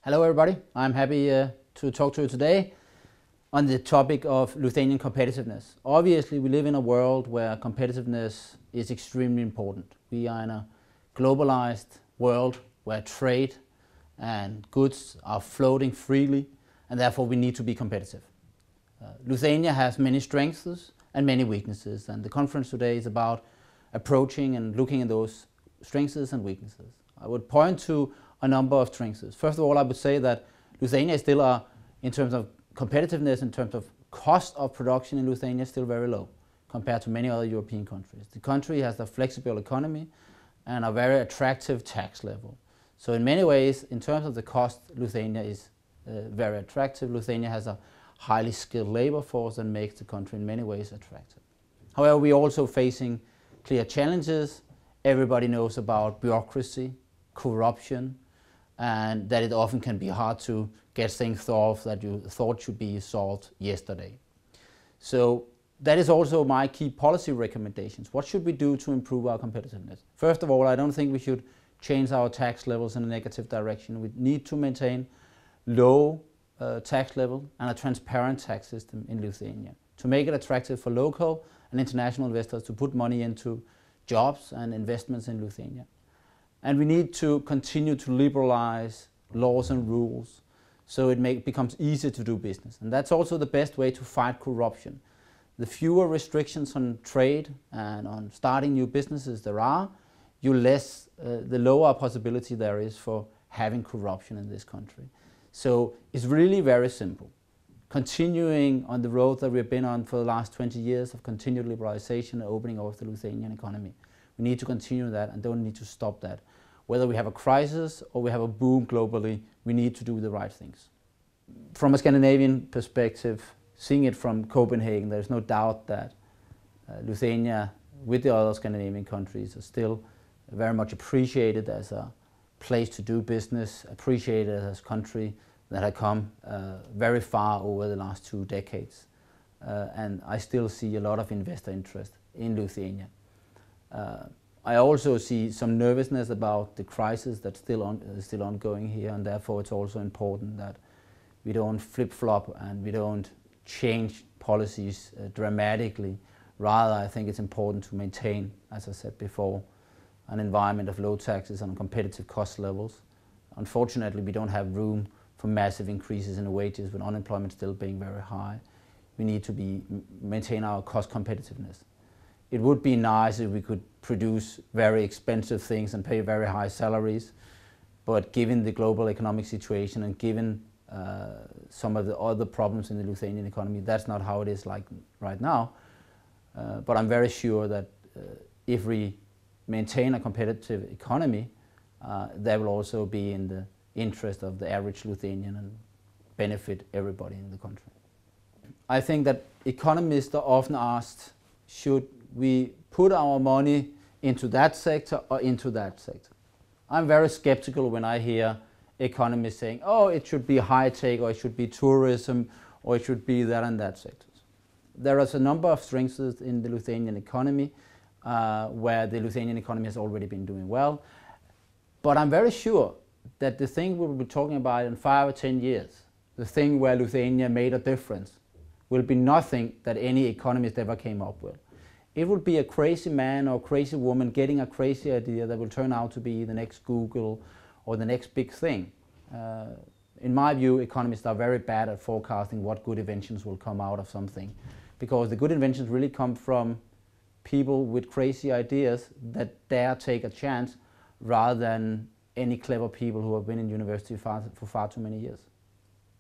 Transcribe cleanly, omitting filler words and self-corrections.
Hello everybody, I'm happy to talk to you today on the topic of Lithuanian competitiveness. Obviously we live in a world where competitiveness is extremely important. We are in a globalized world where trade and goods are floating freely, and therefore we need to be competitive. Lithuania has many strengths and many weaknesses, and the conference today is about approaching and looking at those strengths and weaknesses. I would point to a number of strengths. First of all, I would say that Lithuania is still, in terms of competitiveness, in terms of cost of production in Lithuania, still very low compared to many other European countries. The country has a flexible economy and a very attractive tax level. So in many ways, in terms of the cost, Lithuania is very attractive. Lithuania has a highly skilled labor force that makes the country in many ways attractive. However, we are also facing clear challenges. Everybody knows about bureaucracy, corruption, and that it often can be hard to get things solved that you thought should be solved yesterday. So that is also my key policy recommendations. What should we do to improve our competitiveness? First of all, I don't think we should change our tax levels in a negative direction. We need to maintain low tax level and a transparent tax system in Lithuania to make it attractive for local and international investors to put money into jobs and investments in Lithuania. And we need to continue to liberalize laws and rules so it becomes easier to do business. And that's also the best way to fight corruption. The fewer restrictions on trade and on starting new businesses there are, the lower possibility there is for having corruption in this country. So it's really very simple. Continuing on the road that we've been on for the last 20 years of continued liberalization and opening of the Lithuanian economy. We need to continue that and don't need to stop that. Whether we have a crisis or we have a boom globally, we need to do the right things. From a Scandinavian perspective, seeing it from Copenhagen, there's no doubt that Lithuania, with the other Scandinavian countries, are still very much appreciated as a place to do business, appreciated as a country that had come very far over the last 2 decades. And I still see a lot of investor interest in Lithuania. I also see some nervousness about the crisis that's still ongoing here, and therefore it's also important that we don't flip-flop and we don't change policies dramatically. Rather, I think it's important to maintain, as I said before, an environment of low taxes and competitive cost levels. Unfortunately, we don't have room for massive increases in wages with unemployment still being very high. We need to maintain our cost competitiveness. It would be nice if we could produce very expensive things and pay very high salaries, but given the global economic situation and given some of the other problems in the Lithuanian economy, that's not how it is like right now. But I'm very sure that if we maintain a competitive economy, that will also be in the interest of the average Lithuanian and benefit everybody in the country. I think that economists are often asked, should we put our money into that sector or into that sector? I'm very skeptical when I hear economists saying, oh, it should be high-tech, or it should be tourism, or it should be that and that sectors. There is a number of strengths in the Lithuanian economy where the Lithuanian economy has already been doing well. But I'm very sure that the thing we will be talking about in 5 or 10 years, the thing where Lithuania made a difference, will be nothing that any economist ever came up with. It would be a crazy man or crazy woman getting a crazy idea that will turn out to be the next Google or the next big thing. In my view, economists are very bad at forecasting what good inventions will come out of something, because the good inventions really come from people with crazy ideas that dare take a chance rather than any clever people who have been in university for far too many years.